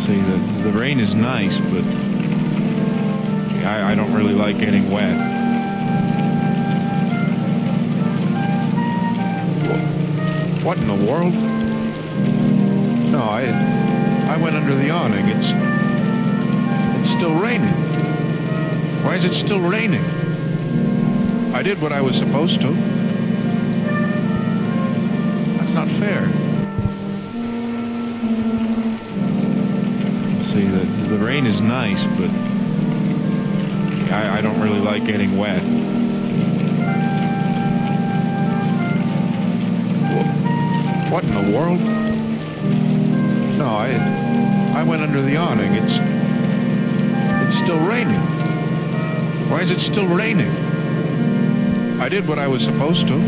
See, the rain is nice, but I don't really like getting wet. What in the world? No, I went under the awning. It's still raining. Why is it still raining? I did what I was supposed to. That's not fair. See, the rain is nice, but I don't really like getting wet. What in the world? No, I went under the awning. It's still raining. Why is it still raining? I did what I was supposed to.